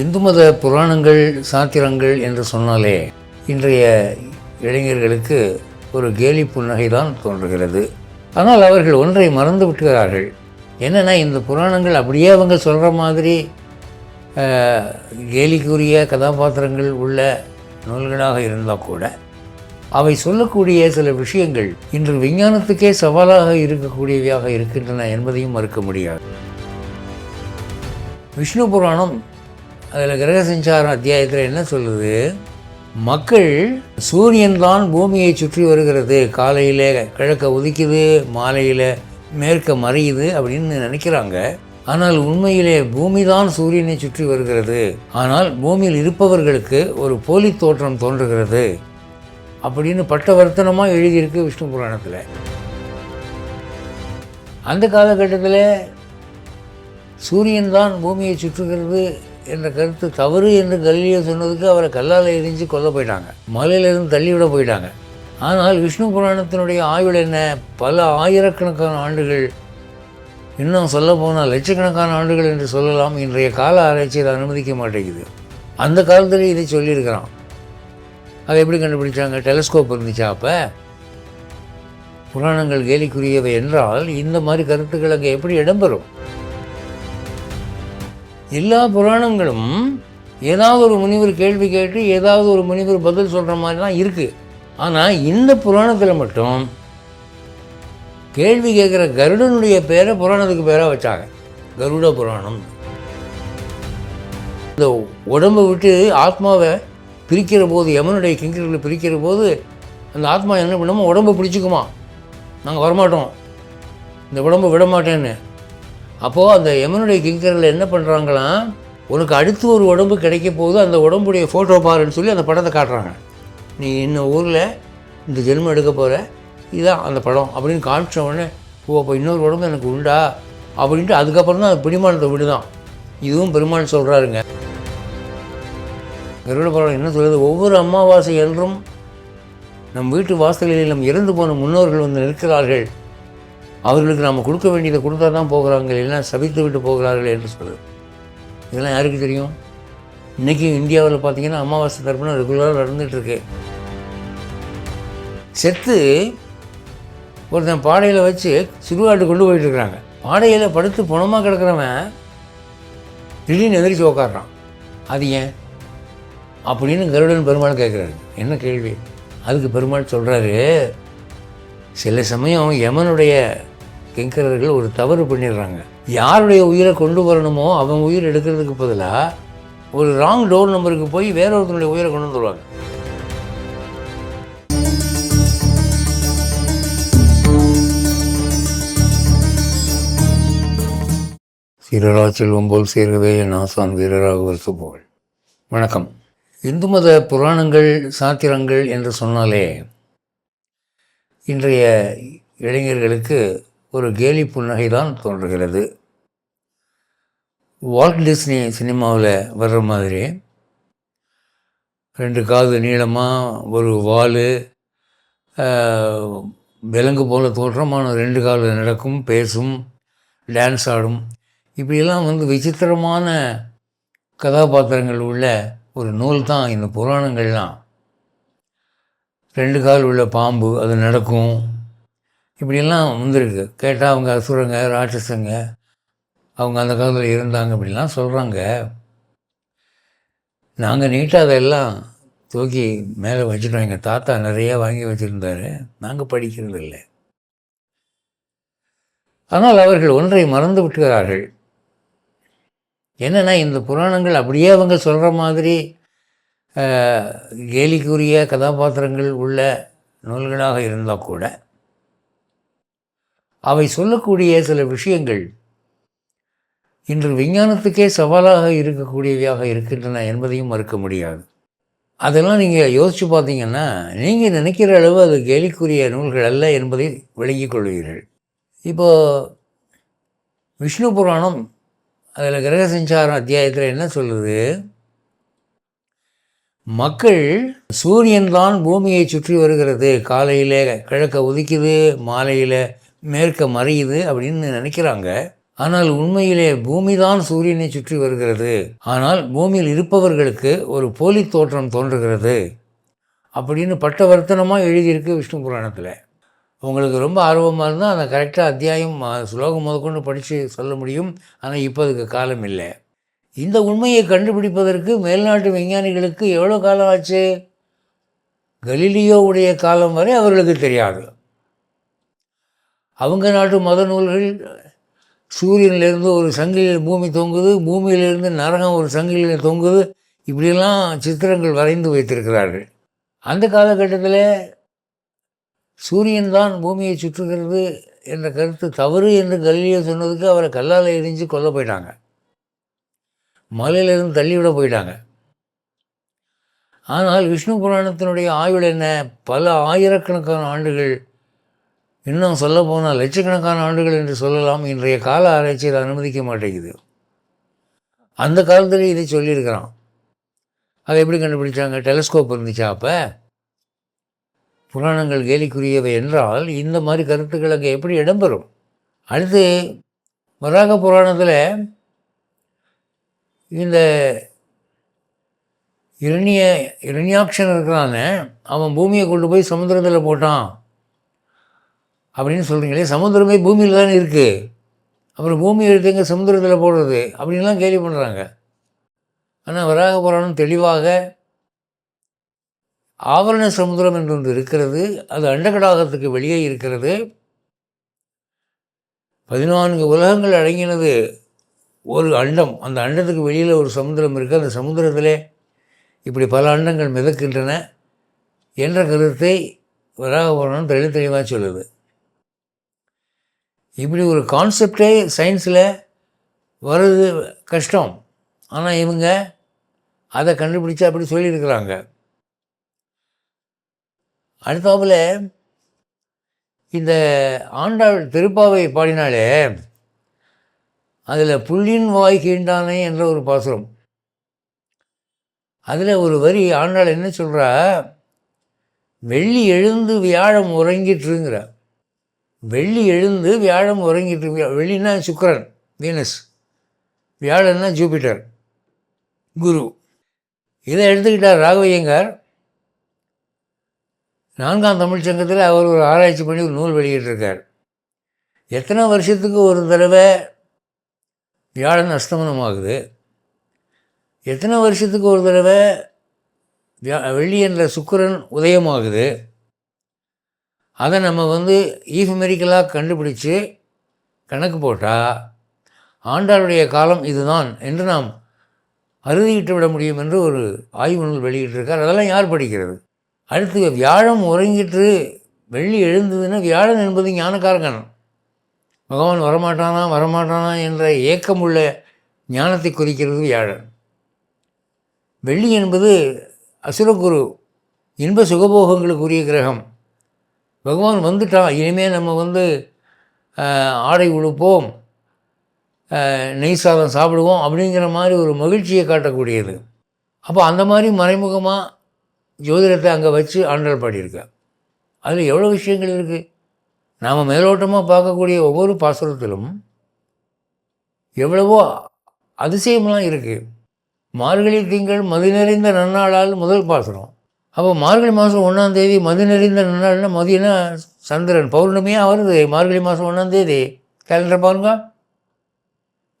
இந்து மத புராணங்கள் சாத்திரங்கள் என்று சொன்னாலே இன்றைய இளைஞர்களுக்கு ஒரு கேலி புன்னகை தான் தோன்றுகிறது. ஆனால் அவர்கள் ஒன்றை மறந்து விட்டுகிறார்கள். என்னென்னா, இந்த புராணங்கள் அப்படியே அவங்க சொல்கிற மாதிரி கேலிக்குரிய கதாபாத்திரங்கள் உள்ள நூல்களாக இருந்தால் கூட அவை சொல்லக்கூடிய சில விஷயங்கள் இன்று விஞ்ஞானத்துக்கே சவாலாக இருக்கக்கூடியவையாக இருக்கின்றன என்பதையும் மறுக்க முடியாது. விஷ்ணு புராணம் அதில் கிரக சஞ்சாரம் அத்தியாயத்தில் என்ன சொல்லுது? மக்கள் சூரியன் தான் பூமியை சுற்றி வருகிறது, காலையில் கிழக்க உதிக்குது, மாலையில் மேற்க மறையுது அப்படின்னு நினைக்கிறாங்க. ஆனால் உண்மையிலே பூமி தான் சூரியனை சுற்றி வருகிறது. ஆனால் பூமியில் இருப்பவர்களுக்கு ஒரு போலி தோற்றம் தோன்றுகிறது அப்படின்னு பட்டவர்த்தனமாக எழுதியிருக்கு விஷ்ணு புராணத்தில். அந்த காலகட்டத்தில் சூரியன் தான் பூமியை சுற்றுகிறது என்ற கருத்து தவறு என்று கலீலியோ சொன்னதுக்கு அவரை கல்லால் எரிஞ்சு கொல்ல போயிட்டாங்க, மலையிலிருந்து தள்ளிவிட போயிட்டாங்க. ஆனால் விஷ்ணு புராணத்தினுடைய ஆயுள் என்ன? பல ஆயிரக்கணக்கான ஆண்டுகள், இன்னும் சொல்ல போனால் லட்சக்கணக்கான ஆண்டுகள் என்று சொல்லலாம். இன்றைய கால ஆராய்ச்சியில் அனுமதிக்க மாட்டேங்குது. அந்த காலத்தில் இதை சொல்லியிருக்கிறான். அதை எப்படி கண்டுபிடிச்சாங்க? டெலஸ்கோப் இருந்துச்சா? அப்போ புராணங்கள் கேலிக்குரியவை என்றால் இந்த மாதிரி கருத்துக்கள் அங்கே எப்படி இடம்பெறும்? எல்லா புராணங்களும் ஏதாவது ஒரு முனிவர் கேள்வி கேட்டு ஏதாவது ஒரு முனிவர் பதில் சொல்கிற மாதிரி தான் இருக்குது. ஆனால் இந்த புராணத்தில் மட்டும் கேள்வி கேட்குற கருடனுடைய பேரை புராணத்துக்கு பேராக வச்சாங்க, கருட புராணம். இந்த உடம்பை விட்டு ஆத்மாவை பிரிக்கிற போது, யமனுடைய கிங்கர்களை பிரிக்கிற போது அந்த ஆத்மா என்ன பண்ணுமோ உடம்பை பிடிச்சிக்குமா, நாங்கள் வரமாட்டோம், இந்த உடம்பை விட மாட்டேன்னு. அப்போது அந்த யமனுடைய கிங்கரில் என்ன பண்ணுறாங்களாம், உனக்கு அடுத்து ஒரு உடம்பு கிடைக்க போகுது, அந்த உடம்புடைய ஃபோட்டோ பாருன்னு சொல்லி அந்த படத்தை காட்டுறாங்க. நீ இன்னும் ஊரில் இந்த ஜென்மம் எடுக்க போகிற, இதுதான் அந்த படம் அப்படின்னு காமிச்ச உடனே, ஓ அப்போ இன்னொரு உடம்பு எனக்கு உண்டா அப்படின்ட்டு அதுக்கப்புறம் தான் அது பிடிமானத்தை விடுதான். இதுவும் பெருமாள் சொல்கிறாருங்க. கருட புராணம் என்ன சொல்கிறது? ஒவ்வொரு அமாவாசை என்றும் நம் வீட்டு வாசலில் நம் இறந்து போன முன்னோர்கள் வந்து நிற்கிறார்கள், அவர்களுக்கு நாம் கொடுக்க வேண்டியதை கொடுத்தா தான் போகிறாங்க, இல்லைன்னா சபித்து விட்டு போகிறார்கள் என்று சொல்லுது. இதெல்லாம் யாருக்கு தெரியும்? இன்றைக்கும் இந்தியாவில் பார்த்திங்கன்னா அமாவாசை தர்ப்பணம் ரெகுலராக நடந்துகிட்ருக்கு. செத்து ஒருத்தன் பாடையில் வச்சு சுடுகாட்டு கொண்டு போயிட்டுருக்குறாங்க. பாடையில் படுத்து பணமாக கிடக்கிறவன் திடீர்னு எதிர்த்து உக்காடுறான். அது ஏன் அப்படின்னு கருடன் பெருமாள் கேட்குறாரு. என்ன கேள்வி? அதுக்கு பெருமாள் சொல்கிறாரு, சில சமயம் யமனுடைய கிங்கரர்கள் ஒரு தவறு பண்ணிடுறாங்க. யாருடைய உயிரை கொண்டு வரணுமோ அவன் உயிர் எடுக்கிறதுக்கு பதிலாக ஒரு ராங் டோர் நம்பருக்கு போய் வேற ஒருத்தனுடைய உயிரை கொண்டு வந்துடுவாங்க. சீரரா செல்வம் போல் சேர்கவே என் ஆசான் வீரராகவருக்கு புகழ். வணக்கம். இந்து மத புராணங்கள் சாத்திரங்கள் என்று சொன்னாலே இன்றைய இளைஞர்களுக்கு ஒரு கேலி புன்னகை தான் தோன்றுகிறது. வால்ட் டிஸ்னி சினிமாவில் வர்ற மாதிரி 2 காது நீளமாக ஒரு வால், விலங்கு போல தோற்றமான 2 காலில் நடக்கும், பேசும், டான்ஸ் ஆடும், இப்படியெல்லாம் விசித்திரமான கதாபாத்திரங்கள் உள்ள ஒரு நூல் தான் இந்த புராணங்கள்லாம். 2 கால் உள்ள பாம்பு, அது நடக்கும், இப்படியெல்லாம் வந்திருக்கு. கேட்டால் அவங்க அசுரங்க, ராட்சசங்க, அவங்க அந்த காலத்தில் இருந்தாங்க அப்படிலாம் சொல்கிறாங்க. நாங்கள் நீட்டாக அதெல்லாம் தூக்கி மேலே வச்சுட்டோம். எங்கள் தாத்தா நிறையா வாங்கி வச்சுருந்தார், நாங்கள் படிக்கிறது இல்லை. ஆனால் அவர்கள் ஒன்றை மறந்து விட்டுகிறார்கள். என்னென்னா, இந்த புராணங்கள் அப்படியே அவங்க சொல்கிற மாதிரி கேலிக்குரிய கதாபாத்திரங்கள் உள்ள நூல்களாக இருந்தால் கூட அவை சொல்லக்கூடிய சில விஷயங்கள் இன்று விஞ்ஞானத்துக்கே சவாலாக இருக்கக்கூடியவையாக இருக்கின்றன என்பதையும் மறுக்க முடியாது. அதெல்லாம் நீங்கள் யோசித்து பார்த்தீங்கன்னா நீங்கள் நினைக்கிற அளவு அது கேலிக்குரிய நூல்கள் அல்ல என்பதை விளங்கிக் கொள்வீர்கள். இப்போது விஷ்ணு புராணம் அதில் கிரக சஞ்சாரம் அத்தியாயத்தில் என்ன சொல்லுது? மக்கள் சூரியன் தான் பூமியை சுற்றி வருகிறது, காலையில் கிழக்க உதிக்குது, மாலையில் மேற்க மறையுது அப்படின்னு நினைக்கிறாங்க. ஆனால் உண்மையிலே பூமி தான் சூரியனை சுற்றி வருகிறது. ஆனால் பூமியில் இருப்பவர்களுக்கு ஒரு போலி தோற்றம் தோன்றுகிறது அப்படின்னு பட்டவர்த்தனமாக எழுதியிருக்கு விஷ்ணு புராணத்தில். உங்களுக்கு ரொம்ப ஆர்வமாக இருந்தால் அந்த கரெக்டாக அத்தியாயம் ஸ்லோகம் முதற்கொண்டு படித்து சொல்ல முடியும். ஆனால் இப்போ அதுக்கு காலம் இல்லை. இந்த உண்மையை கண்டுபிடிப்பதற்கு மேல்நாட்டு விஞ்ஞானிகளுக்கு எவ்வளோ காலம் ஆச்சு? கலீலியோவுடைய காலம் வரை அவர்களுக்கு தெரியாது. அவங்க நாட்டு மத நூல்கள் சூரியனிலிருந்து ஒரு சங்கிலியில் பூமி தொங்குது, பூமியிலிருந்து நரகம் ஒரு சங்கிலியில் தொங்குது, இப்படியெல்லாம் சித்திரங்கள் வரைந்து வைத்திருக்கிறார்கள். அந்த காலகட்டத்தில் சூரியன் தான் பூமியை சுற்றுகிறது என்ற கருத்து தவறு என்று கலீலியோ சொன்னதுக்கு அவரை கல்லால் எரிஞ்சு கொல்ல போயிட்டாங்க, மலையிலிருந்து தள்ளிவிட போயிட்டாங்க. ஆனால் விஷ்ணு புராணத்தினுடைய ஆயுள் என்ன? பல ஆயிரக்கணக்கான ஆண்டுகள், இன்னும் சொல்ல போனால் லட்சக்கணக்கான ஆண்டுகள் என்று சொல்லலாம். இன்றைய கால ஆராய்ச்சியில் அனுமதிக்க மாட்டேங்குது. அந்த காலத்தில் இதை சொல்லியிருக்கிறான். அதை எப்படி கண்டுபிடிச்சாங்க? டெலஸ்கோப் இருந்துச்சா? அப்போ புராணங்கள் கேலிக்குரியவை என்றால் இந்த மாதிரி கருத்துக்கள் அங்கே எப்படி இடம்பெறும்? அடுத்து வராக புராணத்தில் இந்த இரண்யாக்ஷன் இருக்கிறானே, அவன் பூமியை கொண்டு போய் சமுத்திரத்தில் போட்டான் அப்படின்னு சொல்கிறீங்களே, சமுத்திரமே பூமியில் தானே இருக்குது, அப்புறம் பூமி எடுத்துங்க சமுத்திரத்தில் போடுறது அப்படின்லாம் கேள்வி பண்ணுறாங்க. ஆனால் வராக புராணம் தெளிவாக ஆவரண சமுத்திரம் என்று ஒன்று இருக்கிறது, அது அண்டகடாகத்துக்கு வெளியே இருக்கிறது, 14 உலகங்கள் அடங்கினது ஒரு அண்டம், அந்த அண்டத்துக்கு வெளியில் ஒரு சமுத்திரம் இருக்குது, அந்த சமுத்திரத்திலே இப்படி பல அண்டங்கள் மிதக்கின்றன என்ற கருத்தை வராக புராணம் தெளிவாக சொல்லுது. இப்படி ஒரு கான்செப்டே சயின்ஸில் வர்றது கஷ்டம். ஆனால் இவங்க அதை கண்டுபிடிச்சு அப்படி சொல்லியிருக்கிறாங்க. அடுத்தாப்புல இந்த ஆண்டாள் திருப்பாவை பாடினாலே அதில் புள்ளின் வாய் கீண்டானே என்ற ஒரு பாசுரம், அதில் ஒரு வரி ஆண்டாள் என்ன சொல்கிறா? வெள்ளி எழுந்து வியாழம் உறங்கிட்டுருங்கிற. வெள்ளி எழுந்து வியாழம் உறங்கிட்டு, வெள்ளினா சுக்கிரன் வீனஸ், வியாழன்னா ஜூபிட்டர் குரு. இதை எடுத்துக்கிட்டார் ராகவையங்கார். 4ஆம் தமிழ் சங்கத்தில் அவர் ஒரு ஆராய்ச்சி பண்ணி ஒரு நூல் வெளியிட்டிருக்கார். எத்தனை வருஷத்துக்கு ஒரு தடவை வியாழன் அஸ்தமனம் ஆகுது, எத்தனை வருஷத்துக்கு ஒரு தடவை வெள்ளி என்ற சுக்கிரன் உதயமாகுது, அதை நம்ம ஈஃபமெரிக்கலாக கண்டுபிடிச்சு கணக்கு போட்டால் ஆண்டாளுடைய காலம் இதுதான் என்று நாம் அறுதியிட்டு விட முடியும் என்று ஒரு ஆய்வு நூல் வெளியிட்டிருக்கார். அதெல்லாம் யார் படிக்கிறது? அடுத்து வியாழம் உறங்கிட்டு வெள்ளி எழுந்ததுன்னா, வியாழன் என்பது ஞானக்காரகன், பகவான் வரமாட்டானா என்ற ஏக்கமுள்ள ஞானத்தை குறிக்கிறது வியாழன். வெள்ளி என்பது அசுரகுரு, இன்ப சுகபோகங்களுக்குரிய கிரகம். பகவான் வந்துட்டான், இனிமேல் நம்ம ஆடை உடுப்போம், நெய் சாதம் சாப்பிடுவோம் அப்படிங்கிற மாதிரி ஒரு மகிழ்ச்சியை காட்டக்கூடியது. அப்போ அந்த மாதிரி மறைமுகமாக ஜோதிடத்தை அங்கே வச்சு ஆண்டாள் பாடியிருக்கா. அதில் எவ்வளோ விஷயங்கள் இருக்குது. நாம் மேலோட்டமாக பார்க்கக்கூடிய ஒவ்வொரு பாசுரத்திலும் எவ்வளவோ அதிசயம்லாம் இருக்குது. மார்கழி திங்கள் மதி நிறைந்த நன்னாளால் முதல் பாசுரம். அப்போ மார்கழி மாதம் 1ஆம் தேதி மதி நிறைந்த நன்னாள்னா, மதினா சந்திரன், பௌர்ணமியாக வருது மார்கழி மாதம் 1ஆம் தேதி. கேலண்டர் பாருங்க,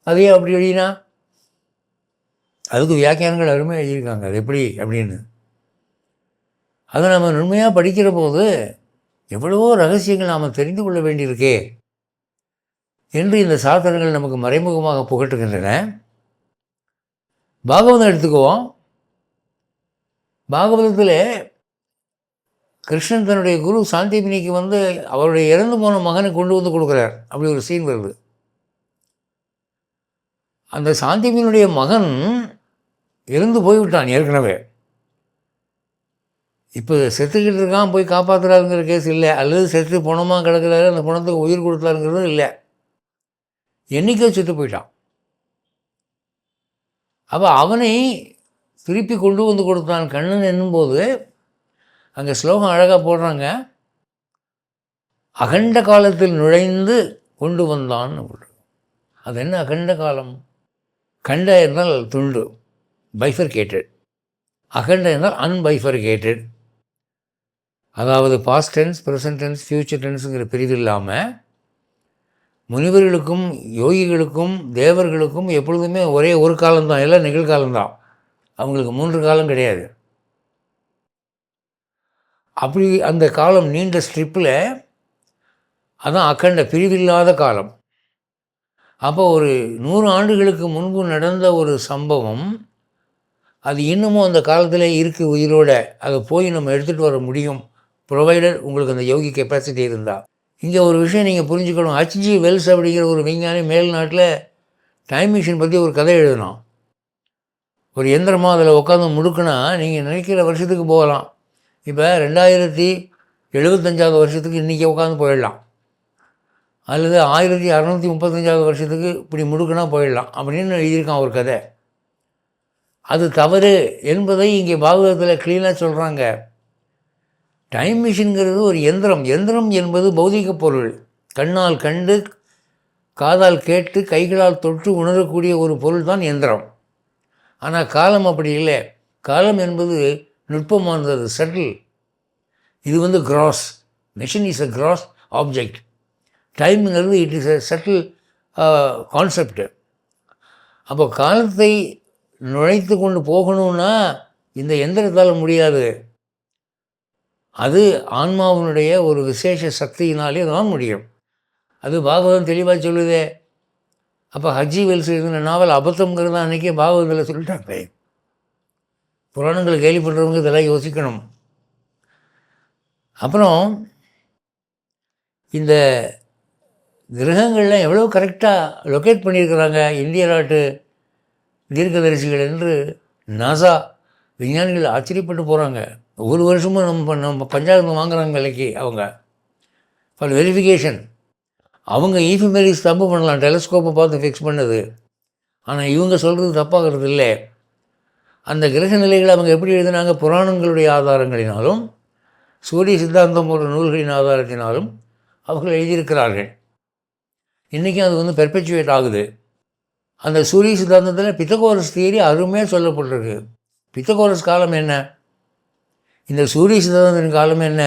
அதையே அப்படி எழுதினா அதுக்கு வியாக்கியானங்கள் அருமையாக எழுதியிருக்காங்க. அது எப்படி அப்படின்னு அதை நம்ம நுண்மையாக படிக்கிற போது எவ்வளவோ ரகசியங்கள் நாம் தெரிந்து கொள்ள வேண்டியிருக்கே என்று இந்த சாஸ்திரங்கள் நமக்கு மறைமுகமாக புகட்டுகின்றன. பாகவதம் எடுத்துக்குவோம். பாகவதத்தில் கிருஷ்ணன் தன்னுடைய குரு சாந்திபினிக்கு அவருடைய இறந்து போன மகனை கொண்டு கொடுக்குறார். அப்படி ஒரு சீன் வருது. அந்த சாந்திபினுடைய மகன் இறந்து போய்விட்டான் ஏற்கனவே. இப்போ செத்துக்கிட்டு இருக்கான், போய் காப்பாற்றுறாருங்கிற கேஸ் இல்லை, அல்லது செத்து பணமாக கிடக்கிறாரு, அந்த பணத்துக்கு உயிர் கொடுத்தாருங்கிறதும் இல்லை. என்றைக்கோ செத்து போயிட்டான். அப்போ அவனை திருப்பி கொண்டு கொடுத்தான் கண்ணன் என்னும்போது அங்கே ஸ்லோகம் அழகாக போடுறாங்க. அகண்ட காலத்தில் நுழைந்து கொண்டு வந்தான்னு. அது என்ன அகண்ட காலம்? கண்ட என்றால் துண்டு, பைஃபர்கேட்டட். அகண்ட என்றால் அன்பைஃபர்கேட்டட். அதாவது past tense, present tense, future டென்ஸுங்கிற பிரிவு இல்லாமல் முனிவர்களுக்கும் யோகிகளுக்கும் தேவர்களுக்கும் எப்பொழுதுமே ஒரே ஒரு காலம்தான், எல்லாம் நிகழ்காலம்தான். அவங்களுக்கு 3 காலம் கிடையாது. அப்படி அந்த காலம் நீண்ட ஸ்ட்ரிப்பில் அதான் அக்கண்ட பிரிவில்லாத காலம். அப்போ ஒரு 100 ஆண்டுகளுக்கு முன்பு நடந்த ஒரு சம்பவம் அது இன்னமும் அந்த காலத்தில் இருக்குது உயிரோட. அதை போய் நம்ம எடுத்துகிட்டு வர முடியும், ப்ரொவைடர் உங்களுக்கு அந்த யோகி கெப்பாசிட்டி இருந்தால். இங்கே ஒரு விஷயம் நீங்கள் புரிஞ்சுக்கணும். ஹச்ஜி வெல்ஸ் அப்படிங்கிற ஒரு விஞ்ஞானி மேல்நாட்டில் டைம் மிஷின் பற்றி ஒரு கதை எழுதணும். ஒரு எந்திரமாக அதில் உட்காந்து முடுக்குனா நீங்கள் நினைக்கிற வருஷத்துக்கு போகலாம். இப்போ 2075 வருஷத்துக்கு இன்றைக்கி உட்காந்து போயிடலாம், அல்லது 1635 வருஷத்துக்கு இப்படி முடுக்குனா போயிடலாம் அப்படின்னு எழுதியிருக்கான் ஒரு கதை. அது தவறு என்பதை இங்கே பாகவதத்தில் க்ளீனாக சொல்கிறாங்க. டைம் மிஷின்கிறது ஒரு எந்திரம். எந்திரம் என்பது பௌதிக பொருள், கண்ணால் கண்டு காதால் கேட்டு கைகளால் தொட்டு உணரக்கூடிய ஒரு பொருள் தான் எந்திரம். ஆனால் காலம் அப்படி இல்லை. காலம் என்பது நுட்பமானது, சட்டில். இது gross. Machine is a gross object. டைம்ங்கிறது it is a subtle concept. அப்போ காலத்தை நுழைத்து கொண்டு போகணுன்னா இந்த எந்திரத்தால் முடியாது. அது ஆன்மாவினுடைய ஒரு விசேஷ சக்தியினாலே தான் முடியும். அது பாகவதம் தெளிவாக சொல்லுதே. அப்போ ஹச்ஜி வெல்ஸ் எழுதின நாவல் அபத்தம்ங்கிறது தான் அன்றைக்கே பாகவதத்தில் சொல்லிட்டாங்க. புராணங்களை கேள்வி பண்ணுறவங்க இதெல்லாம் யோசிக்கணும். அப்புறம் இந்த கிரகங்கள்லாம் எவ்வளோ கரெக்டாக லொக்கேட் பண்ணியிருக்கிறாங்க இந்திய நாட்டு தீர்க்கதரிசிகள் என்று நாசா விஞ்ஞானிகள் ஆச்சரியப்பட்டு போகிறாங்க. ஒரு வருஷமும் நம்ம பஞ்சாயத்து வாங்குகிறாங்க விலைக்கு அவங்க ஃபார் வெரிஃபிகேஷன். அவங்க ஈஃபிமெரிஸ் தப்பு பண்ணலாம், டெலஸ்கோப்பை பார்த்து ஃபிக்ஸ் பண்ணது. ஆனால் இவங்க சொல்கிறது தப்பாகிறது இல்லை. அந்த கிரக நிலைகளை அவங்க எப்படி எழுதினாங்க? புராணங்களுடைய ஆதாரங்களினாலும் சூரிய சித்தாந்தம் போன்ற நூல்களின் ஆதாரத்தினாலும் அவர்கள் எழுதியிருக்கிறார்கள். இன்றைக்கும் அது பெர்பெச்சுவேட் ஆகுது. அந்த சூரிய சித்தாந்தத்தில் பித்தகோரஸ் தியரி அருமையாக சொல்லப்பட்டிருக்கு. பித்தகோரஸ் காலம் என்ன, இந்த சூரிய சித்தாந்தத்தின் காலம் என்ன?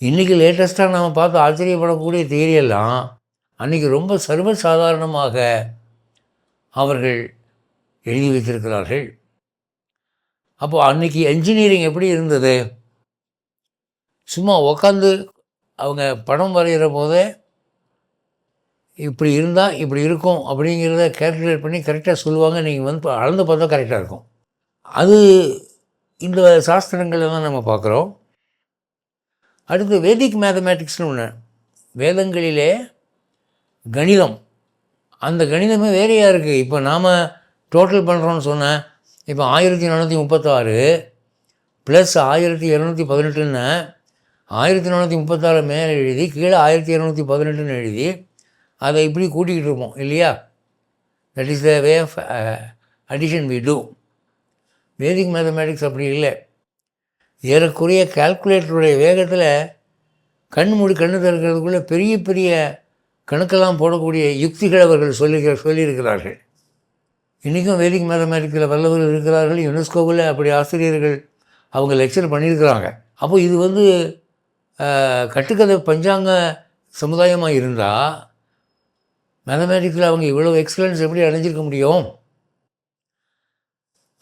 இன்றைக்கி லேட்டஸ்ட்டாக நாம் பார்த்து ஆச்சரியப்படக்கூடிய தியரியெல்லாம் அன்றைக்கி ரொம்ப சர்வசாதாரணமாக அவர்கள் எழுதி வைத்திருக்கிறார்கள். அப்போது அன்றைக்கி என்ஜினியரிங் எப்படி இருந்தது? சும்மா உக்காந்து அவங்க படம் வரைகிற போதே இப்படி இருந்தால் இப்படி இருக்கும் அப்படிங்கிறத கேல்குலேட் பண்ணி கரெக்டாக சொல்லுவாங்க. நீங்கள் அளந்து பார்த்தா கரெக்டாக இருக்கும். அது இந்த சாஸ்திரங்களில் தான் நம்ம பார்க்குறோம். அடுத்து வேதிக் மேத்தமேட்டிக்ஸ்னு ஒன்று, வேதங்களிலே கணிதம். அந்த கணிதமே வேறையாக இருக்குது. இப்போ நாம் டோட்டல் பண்ணுறோன்னு சொன்னேன். இப்போ 1436 ப்ளஸ் 1218ன்னு 1436 மேலே எழுதி கீழே 1218ன்னு எழுதி அதை இப்படி கூட்டிக்கிட்டு இருப்போம் இல்லையா? That is the way of addition we do. Vedic mathematics அப்படி இல்லை. ஏறக்குறைய கால்குலேட்டருடைய வேகத்தில் கண்ணு திறக்கிறதுக்குள்ளே பெரிய பெரிய கணக்கெல்லாம் போடக்கூடிய யுக்திகள் அவர்கள் சொல்லியிருக்கிறார்கள். இன்றைக்கும் வேதிக் மேத்தமேட்டிக்ஸில் வல்லவர்கள் இருக்கிறார்கள். யுனெஸ்கோவில் அப்படி ஆசிரியர்கள் அவங்க லெக்சர் பண்ணியிருக்கிறாங்க. அப்போ இது கட்டுக்கதை பஞ்சாங்க சமுதாயமாக இருந்தால் மேத்தமேட்டிக்ஸில் அவங்க இவ்வளோ எக்ஸலன்ஸ் எப்படி அடைஞ்சிருக்க முடியும்?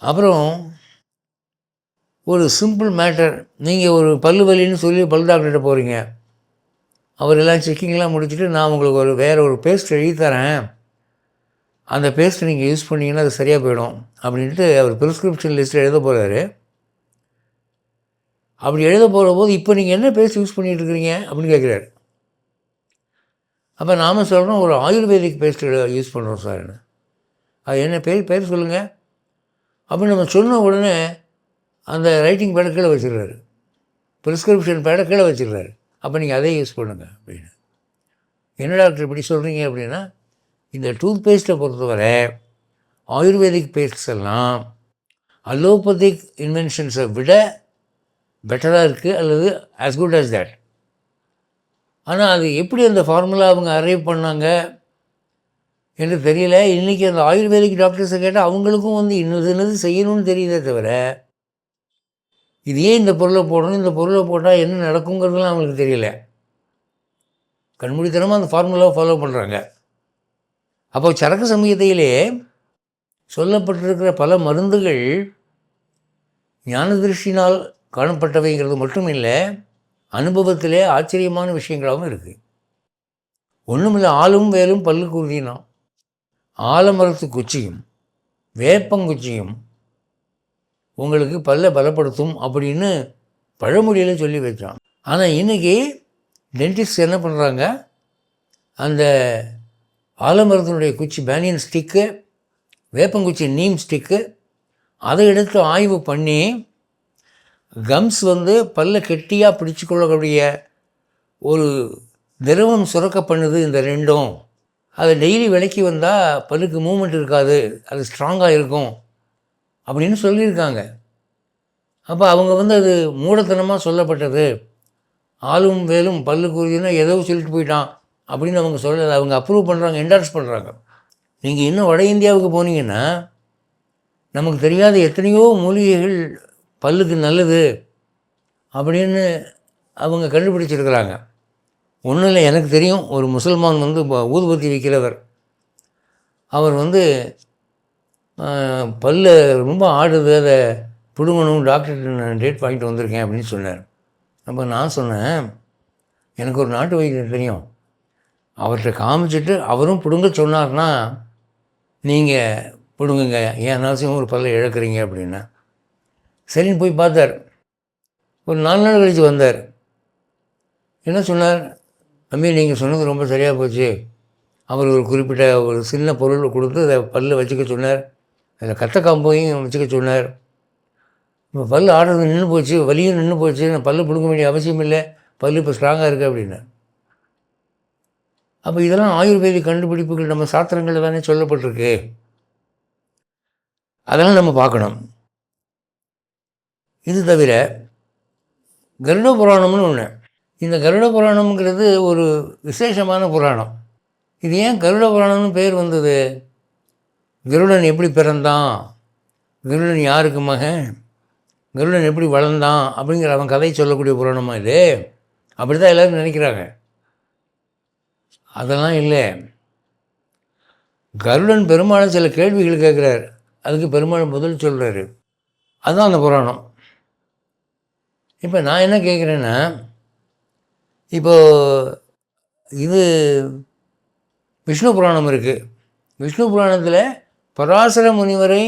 அப்புறம் ஒரு சிம்பிள் மேட்டர், நீங்கள் ஒரு பல்லு வலின்னு சொல்லி பல் டாக்டர்கிட்ட போகிறீங்க. அவர் எல்லாம் செக்கிங்லாம் முடிச்சுட்டு நான் உங்களுக்கு வேறு ஒரு பேஸ்ட் எழுதி தரேன், அந்த பேஸ்ட்டை நீங்கள் யூஸ் பண்ணிங்கன்னா அது சரியாக போயிடும் அப்படின்ட்டு அவர் ப்ரிஸ்கிரிப்ஷன் லிஸ்ட்டில் எழுத போகிறாரு. அப்படி எழுத போகிற போது இப்போ நீங்கள் என்ன பேஸ்ட் யூஸ் பண்ணிகிட்டு இருக்கிறீங்க அப்படின்னு கேட்குறாரு. அப்போ நாம் சொல்கிறோம் ஒரு ஆயுர்வேதிக் பேஸ்ட் யூஸ் பண்ணுறோம் சார். அது என்ன பேர் சொல்லுங்கள் அப்படின்னு நம்ம சொன்ன உடனே அந்த ரைட்டிங் பேடை கீழே வச்சிடுறாரு, ப்ரிஸ்கிரிப்ஷன் பேடை கீழே வச்சிடுறாரு. அப்போ நீங்கள் அதே யூஸ் பண்ணுங்கள் அப்படின்னு. என்ன டாக்டர் இப்படி சொல்கிறீங்க அப்படின்னா, இந்த டூத் பேஸ்ட்டை பொறுத்தவரை ஆயுர்வேதிக் பேஸ்ட்ஸ் எல்லாம் அலோபதிக் இன்வென்ஷன்ஸை விட பெட்டராக இருக்குது, அல்லது ஆஸ் குட் ஆஸ் தேட். ஆனால் அது எப்படி அந்த ஃபார்முலா அவங்க அரைவ் பண்ணாங்க, என்று தெரியல. இன்றைக்கி அந்த ஆயுர்வேதிக் டாக்டர்ஸை கேட்டால் அவங்களுக்கும் வந்து இன்னது செய்யணும்னு தெரியுதே தவிர, இது ஏன் இந்த பொருளை போடணும், இந்த பொருளை போட்டால் என்ன நடக்குங்கிறதுலாம் அவங்களுக்கு தெரியல. கண்மூடித்தனமாக அந்த ஃபார்முலாவை ஃபாலோ பண்ணுறாங்க. அப்போ சரக்கு சமயத்திலே சொல்லப்பட்டிருக்கிற பல மருந்துகள் ஞான திருஷ்டினால் காணப்பட்டவைங்கிறது மட்டும் இல்லை, அனுபவத்திலே ஆச்சரியமான விஷயங்களாகவும் இருக்குது. ஒன்றுமில்லை, ஆளும் வேலும் பல்லுக்கு உறுதினா, ஆலமரத்து குச்சியும் வேப்பங்குச்சியும் உங்களுக்கு பல்லை பலப்படுத்தும் அப்படின்னு பழமொழியில் சொல்லி வச்சான். ஆனால் இன்றைக்கி டென்டிஸ்ட் என்ன பண்ணுறாங்க, அந்த ஆலமரத்தினுடைய குச்சி பேனியன் ஸ்டிக்கு, வேப்பங்குச்சி நீம் ஸ்டிக்கு, அதை எடுத்து ஆய்வு பண்ணி கம்ஸ் வந்து பல்லை கெட்டியாக பிடிச்சு கொள்ளக்கூடிய ஒரு திரவம் சுரக்க பண்ணுது. இந்த ரெண்டும் அதை டெய்லி விலைக்கு வந்தால் பல்லுக்கு மூமெண்ட் இருக்காது, அது ஸ்ட்ராங்காக இருக்கும் அப்படின்னு சொல்லியிருக்காங்க. அப்போ அவங்க வந்து அது மூடத்தனமாக சொல்லப்பட்டது, ஆளும் வேலும் பல்லுக்கு உறுதினா ஏதோ சொல்லிட்டு போயிட்டான் அப்படின்னு அவங்க சொல்லலை. அவங்க அப்ரூவ் பண்ணுறாங்க, என்டார்ஸ் பண்ணுறாங்க. நீங்கள் இன்னும் வட இந்தியாவுக்கு போனீங்கன்னா நமக்கு தெரியாத எத்தனையோ மூலிகைகள் பல்லுக்கு நல்லது அப்படின்னு அவங்க கண்டுபிடிச்சிருக்கிறாங்க. ஒன்றும் இல்லை, எனக்கு தெரியும், ஒரு முசல்மான் வந்து ஊதுபத்தி விற்கிறவர். அவர் வந்து பல்லு ரொம்ப ஆடுது, அதை பிடுங்கணும், டாக்டர்கிட்ட நான் டேட் வாங்கிட்டு வந்திருக்கேன் அப்படின்னு சொன்னார். அப்போ நான் சொன்னேன், எனக்கு ஒரு நாட்டு வைத்தியர் தெரியும், அவர்கிட்ட காமிச்சிட்டு அவரும் பிடுங்க சொன்னார்னா நீங்கள் பிடுங்குங்க, ஏன் அவசியம் ஒரு பல்லை இழக்கிறீங்க அப்படின்னா. சரின்னு போய் பார்த்தார். ஒரு 4 நாள் கழித்து வந்தார். என்ன சொன்னார், தம்பி நீங்கள் சொன்னது ரொம்ப சரியாக போச்சு. அவர் ஒரு குறிப்பிட்ட ஒரு சின்ன பொருள் கொடுத்து அதை பல்லை வச்சுக்க சொன்னார், அதில் கட்டக்காம்பையும் வச்சுக்க சொன்னார். இப்போ பல் ஆடுறது நின்று போச்சு, வலியும் நின்று போச்சு, நான் பல்லு பிடுங்க வேண்டிய அவசியம் இல்லை, பல் இப்போ ஸ்ட்ராங்காக இருக்குது அப்படின்னா. அப்போ இதெல்லாம் ஆயுர்வேதிக் கண்டுபிடிப்புகள் நம்ம சாஸ்திரங்களில் தானே சொல்லப்பட்டிருக்கு, அதெல்லாம் நம்ம பார்க்கணும். இது தவிர கருட புராணம்னு ஒன்று. இந்த கருட புராணம்ங்கிறது ஒரு விசேஷமான புராணம். இது ஏன் கருட புராணம்னு பேர் வந்தது? கருடன் எப்படி பிறந்தான், கருடன் யாருக்கு மகன், கருடன் எப்படி வளர்ந்தான் அப்படிங்கிற அவன் கதை சொல்லக்கூடிய புராணமாக இது? அப்படி தான் எல்லோரும் நினைக்கிறாங்க. அதெல்லாம் இல்லை. கருடன் பெருமாளை சில கேள்விகள் கேட்குறார், அதுக்கு பெருமாள் பதில் சொல்கிறாரு, அதுதான் அந்த புராணம். இப்போ நான் என்ன கேட்குறேன்னா, இப்போது இது விஷ்ணு புராணம் இருக்குது. விஷ்ணு புராணத்தில் பராசர முனிவரை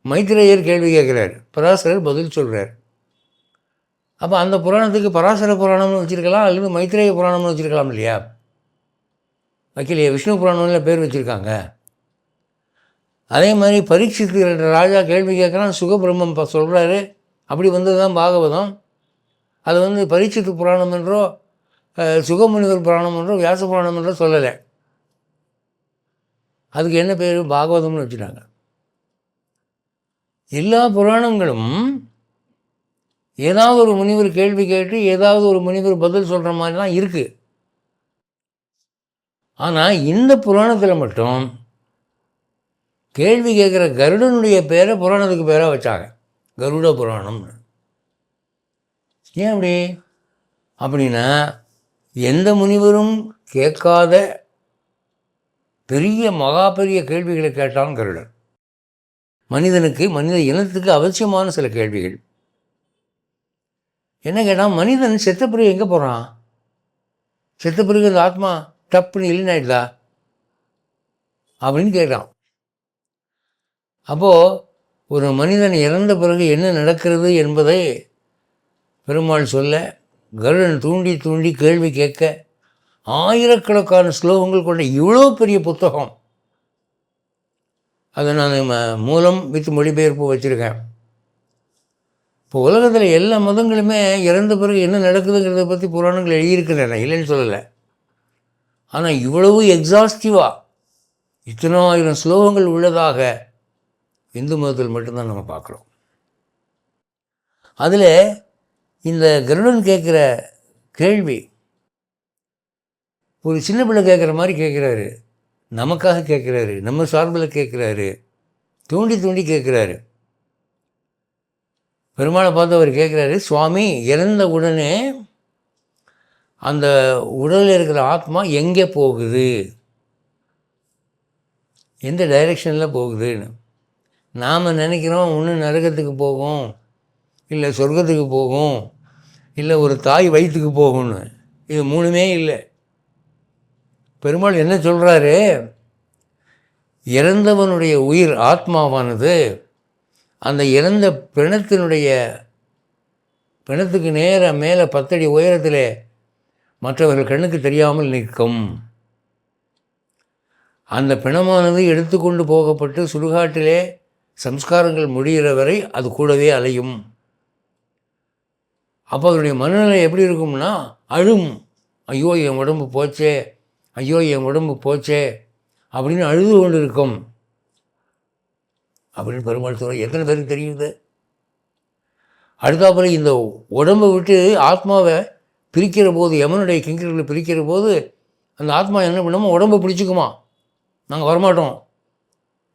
மைத்ரேயர் கேள்வி கேட்குறார், பராசரர் பதில் சொல்கிறார். அப்போ அந்த புராணத்துக்கு பராசர புராணம்னு வச்சுருக்கலாம், அல்லது மைத்ரேய புராணம்னு வச்சுருக்கலாம் இல்லையா? வைக்கலையே, விஷ்ணு புராணம்ல பேர் வச்சுருக்காங்க. அதே மாதிரி பரீட்சித்து என்ற ராஜா கேள்வி கேட்குறான், சுகபிரம்மம் சொல்கிறாரு, அப்படி வந்தது தான் பாகவதம். அது வந்து பரீட்சித்து புராணம் என்றோ சுகமுனிவர் புராணம் என்றோ வியாச புராணம் என்றோ சொல்லலை. அதுக்கு என்ன பேர், பாகவதம்னு வச்சுட்டாங்க. எல்லா புராணங்களும் ஏதாவது ஒரு முனிவர் கேள்வி கேட்டு ஏதாவது ஒரு முனிவர் பதில் சொல்கிற மாதிரி தான் இருக்குது. ஆனால் இந்த புராணத்தில் மட்டும் கேள்வி கேட்குற கருடனுடைய பேரை புராணத்துக்கு பேராக வச்சாங்க, கருட புராணம்னு. ஏன் அப்படி அப்படின்னா, எந்த முனிவரும் கேட்காத பெரிய மகா பெரிய கேள்விகளை கேட்டான் கருடன். மனிதனுக்கு, மனித இனத்துக்கு அவசியமான சில கேள்விகள். என்ன கேட்டால், மனிதன் செத்த பிறகு எங்கே போகிறான், செத்த பிறகு அந்த ஆத்மா டப்புன்னு இல்லைனாயிடுதா அப்படின்னு கேட்டான். அப்போது ஒரு மனிதன் இறந்த பிறகு என்ன நடக்கிறது என்பதை பெருமாள் சொல்ல, கருடன் தூண்டி தூண்டி கேள்வி கேட்க, ஆயிரக்கணக்கான ஸ்லோகங்கள் கொண்ட இவ்வளோ பெரிய புத்தகம், அதை நான் மூலம் வித் மொழிபெயர்ப்பு வச்சுருக்கேன். இப்போ உலகத்தில் எல்லா மதங்களுமே இறந்த பிறகு என்ன நடக்குதுங்கிறத பற்றி புராணங்கள் எழுதியிருக்கிறேன், இல்லைன்னு சொல்லலை. ஆனால் இவ்வளவு எக்ஸாஸ்டிவாக இத்தனை ஆயிரம் ஸ்லோகங்கள் உள்ளதாக இந்து மதத்தில் மட்டும்தான் நம்ம பார்க்குறோம். அதில் இந்த கருடன் கேட்குற கேள்வி ஒரு சின்ன பிள்ளை கேட்குற மாதிரி கேட்குறாரு. நமக்காக கேட்குறாரு, நம்ம சார்பில் கேட்குறாரு, தூண்டி தூண்டி கேட்குறாரு. பெருமாளை பார்த்து அவர் கேட்குறாரு, சுவாமி இறந்த உடனே அந்த உடலில் இருக்கிற ஆத்மா எங்கே போகுது, எந்த டைரெக்ஷனில் போகுதுன்னு. நாம் நினைக்கிறோம் ஒன்று நரகத்துக்கு போகும், இல்லை சொர்க்கத்துக்கு போகும், இல்லை ஒரு தாய் வயிற்றுக்கு போகும்னு. இது மூணுமே இல்லை. பெருமாள் என்ன சொல்கிறாரு, இறந்தவனுடைய உயிர் ஆத்மாவானது அந்த இறந்த பிணத்துக்கு நேராக மேலே 10 அடி உயரத்தில் மற்றவர்கள் கண்ணுக்கு தெரியாமல் நிற்கும். அந்த பிணமானது எடுத்துக்கொண்டு போகப்பட்டு சுடுகாட்டிலே சம்ஸ்காரங்கள் முடிகிற வரை அது கூடவே அலையும். அப்போ அதனுடைய மனநிலை எப்படி இருக்கும்னா அழும். ஐயோ என் உடம்பு போச்சே, ஐயோ என் உடம்பு போச்சே அப்படின்னு அழுது கொண்டு இருக்கும் அப்படின்னு பெருமாள் சொல்ல. எத்தனை பேருக்கு தெரியுது? அடுத்தாப்புல இந்த உடம்பை விட்டு ஆத்மாவை பிரிக்கிற போது, யமனுடைய கிங்கர்களை பிரிக்கிற போது அந்த ஆத்மா என்ன பண்ணுமோ உடம்பை பிடிச்சிக்குமா, நாங்கள் வரமாட்டோம்,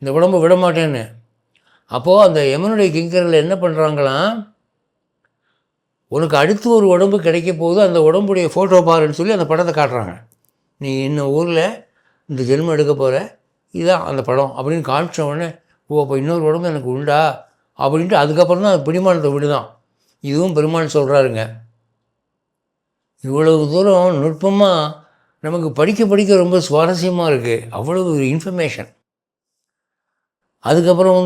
இந்த உடம்பை விட மாட்டேன்னு. அப்போது அந்த யமனுடைய கிங்கர்கள் என்ன பண்ணுறாங்களாம், உனக்கு அடுத்து ஒரு உடம்பு கிடைக்க போது அந்த உடம்புடைய ஃபோட்டோ பாருன்னு சொல்லி அந்த படத்தை காட்டுறாங்க. நீ இன்னும் ஊரில் இந்த ஜென்மம் எடுக்க போகிற, இதுதான் அந்த படம் அப்படின்னு காமிச்ச உடனே, ஓ அப்போ இன்னொரு உடம்பு எனக்கு உண்டா அப்படின்ட்டு அதுக்கப்புறம் தான் அது பிடிமானத்தை விடுதான். இதுவும் பெருமாள் சொல்கிறாருங்க. இவ்வளவு தூரம் நுட்பமாக நமக்கு படிக்க ரொம்ப சுவாரஸ்யமாக இருக்குது. அவ்வளவு இன்ஃபர்மேஷன். அதுக்கப்புறம்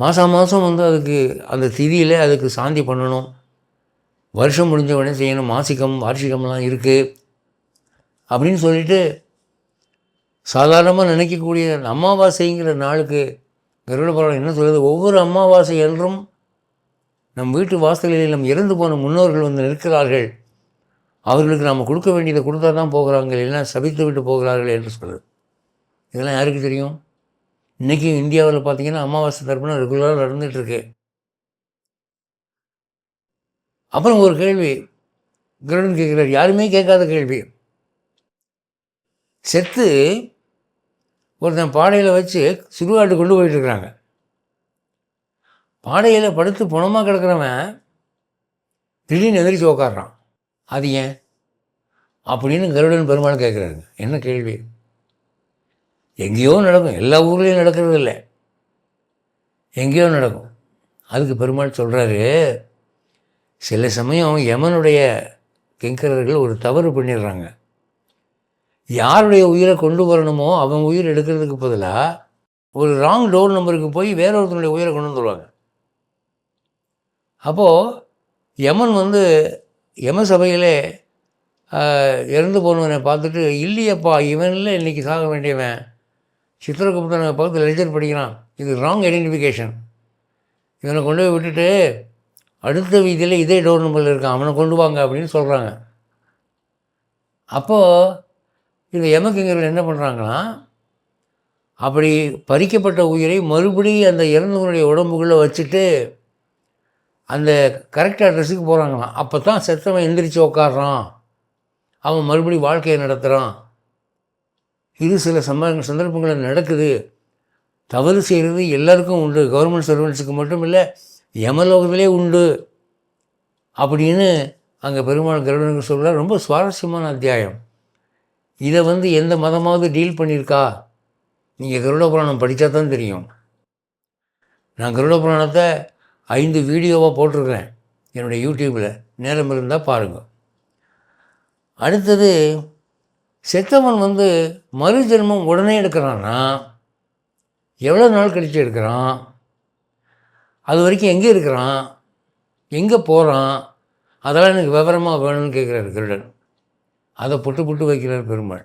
மாதம் அதுக்கு அந்த திதியில் அதுக்கு சாந்தி பண்ணணும். வருஷம் முடிஞ்ச உடனே செய்யணும். மாசிகம் வார்ஷிகம்லாம் இருக்குது அப்படின்னு சொல்லிட்டு சாதாரணமாக நினைக்கக்கூடிய அமாவாசைங்கிற நாளுக்கு கருட புராணம் என்ன சொல்லுது, ஒவ்வொரு அமாவாசை என்றும் நம் வீட்டு வாசலில் நம் இறந்து போன முன்னோர்கள் நிற்கிறார்கள், அவர்களுக்கு நாம் கொடுக்க வேண்டியதை கொடுத்தா தான் போகிறாங்க, இல்லைன்னா சபித்து விட்டு போகிறார்கள் என்று சொல்லுது. இதெல்லாம் யாருக்கு தெரியும்? இன்றைக்கி இந்தியாவில் பார்த்திங்கன்னா அமாவாசை தர்ப்பணம் ரெகுலராக நடந்துகிட்ருக்கு. அப்புறம் ஒரு கேள்வி கருடன் கேட்குறார், யாருமே கேட்காத கேள்வி. செத்து ஒருத்தன் பாடையில் வச்சு சுடுகாட்டு கொண்டு போயிட்டுருக்குறாங்க. பாடையில் படுத்து புணமாக கிடக்கிறவன் திடீர்னு எதிர்த்து உக்காடுறான். அது ஏன் அப்படின்னு கருடன் பெருமாள் கேட்குறாருங்க. என்ன கேள்வி? எங்கேயோ நடக்கும், எல்லா ஊர்லேயும் நடக்கிறது இல்லை, எங்கேயோ நடக்கும். அதுக்கு பெருமாள் சொல்கிறாரு, சில சமயம் யமனுடைய கிங்கரர்கள் ஒரு தவறு பண்ணிடுறாங்க. யாருடைய உயிரை கொண்டு வரணுமோ அவன் உயிர் எடுக்கிறதுக்கு பதிலாக ஒரு ராங் டோர் நம்பருக்கு போய் வேற ஒருத்தனுடைய உயிரை கொண்டு வந்துடுவாங்க. அப்போது யமன் யம சபையிலே இறந்து போனவனை பார்த்துட்டு, இல்லையப்பா இவனில் இன்றைக்கி சாக வேண்டியவன், சித்திரகுப்தனை பார்த்து லெஜர் படிக்கிறான், இது ராங் ஐடென்டிஃபிகேஷன், இவனை கொண்டு போய் விட்டுட்டு அடுத்த வீதியில் இதே டோர் நம்பரில் இருக்கான், அவனை கொண்டு வாங்க அப்படின்னு சொல்கிறாங்க. அப்போது இந்த யமகிங்கர்கள் என்ன பண்ணுறாங்கன்னா, அப்படி பறிக்கப்பட்ட உயிரை மறுபடியும் அந்த இறந்தவனுடைய உடம்புக்குள்ளே வச்சுட்டு அந்த கரெக்ட் அட்ரஸுக்கு போகிறாங்களாம். அப்போ தான் செத்தவன் எந்திரிச்சு உக்காடுறான், அவன் மறுபடியும் வாழ்க்கையை நடத்துகிறான். இது சில சந்தர்ப்பங்களில் நடக்குது. தவறு செய்கிறது எல்லாருக்கும் உண்டு, கவர்மெண்ட் சர்வெண்ட்ஸுக்கு மட்டும் இல்லை, யமலோகத்திலே உண்டு அப்படின்னு அங்கே பெருமாள் கருடனுக்கு சொல்ல. ரொம்ப சுவாரஸ்யமான அத்தியாயம். இதை எந்த மதமாவது டீல் பண்ணியிருக்கா? நீங்கள் கருட புராணம் படித்தா தான் தெரியும். நான் கருட புராணத்தை 5 வீடியோவாக போட்டிருக்கிறேன் என்னுடைய யூடியூப்பில், நேரம் இருந்தால் பாருங்கள். அடுத்தது, செத்தவன் மறு ஜென்மம் உடனே எடுக்கிறான்னா எவ்வளோ நாள் கழித்து எடுக்கிறான், அது வரைக்கும் எங்கே இருக்கிறான், எங்கே போகிறான், அதெல்லாம் எனக்கு விவரமாக வேணும்னு கேட்குறாரு கருடன். அதை புட்டு வைக்கிறார் பெருமாள்.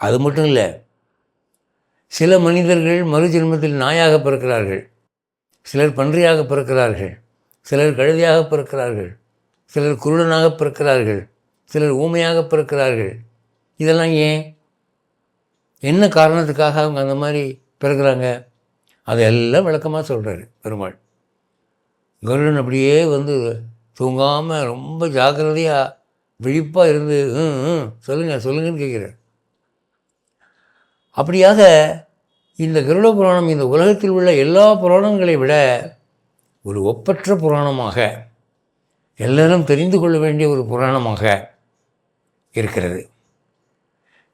அது மட்டும் இல்லை, சில மனிதர்கள் மறு ஜென்மத்தில் நாயாக பிறக்கிறார்கள், சிலர் பன்றியாக பிறக்கிறார்கள், சிலர் கழுதையாக பிறக்கிறார்கள், சிலர் குருடனாக பிறக்கிறார்கள், சிலர் ஊமையாக பிறக்கிறார்கள். இதெல்லாம் ஏன், என்ன காரணத்துக்காக அவங்க அந்த மாதிரி பிறக்கிறாங்க, அதையெல்லாம் விளக்கமாக சொல்கிறாரு பெருமாள். கருடன் அப்படியே தூங்காமல் ரொம்ப ஜாக்கிரதையாக விழிப்பாக இருந்து சொல்லுங்கன்னு கேட்குறார். அப்படியாக இந்த கருட புராணம் இந்த உலகத்தில் உள்ள எல்லா புராணங்களை விட ஒரு ஒப்பற்ற புராணமாக, எல்லாரும் தெரிந்து கொள்ள வேண்டிய ஒரு புராணமாக இருக்கிறது.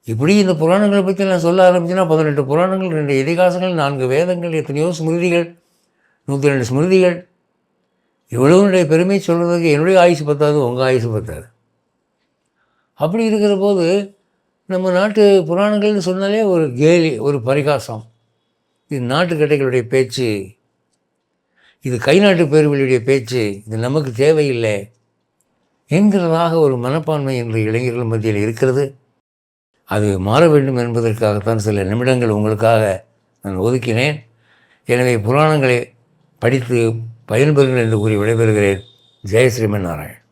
இப்படி இந்த புராணங்களை பற்றி நான் சொல்ல ஆரம்பிச்சேன்னா 18 புராணங்கள், 2 இதிகாசங்கள், 4 வேதங்கள், எத்தனையோ ஸ்மிருதிகள், 102 ஸ்மிருதிகள், இவ்வளவுடைய பெருமை சொல்கிறதுக்கு என்னுடைய ஆயுசு பத்தாது, உங்கள் ஆயுசு பத்தாது. அப்படி இருக்கிற போது நம்ம நாட்டு புராணங்கள்னு சொன்னாலே ஒரு கேலி, ஒரு பரிகாசம். இது நாட்டுக்கட்டைகளுடைய பேச்சு, இது கை நாட்டு பேர்வழியுடைய பேச்சு, இது நமக்கு தேவையில்லை என்கிறதாக ஒரு மனப்பான்மை இன்று இளைஞர்கள் மத்தியில் இருக்கிறது. அது மாற வேண்டும் என்பதற்காகத்தான் சில நிமிடங்கள் உங்களுக்காக நான் ஒதுக்கினேன். எனவே புராணங்களை படித்து பயன்பெறுங்கள் என்று கூறி விடைபெறுகிறேன். ஜெய் ஸ்ரீமன் நாராயண்.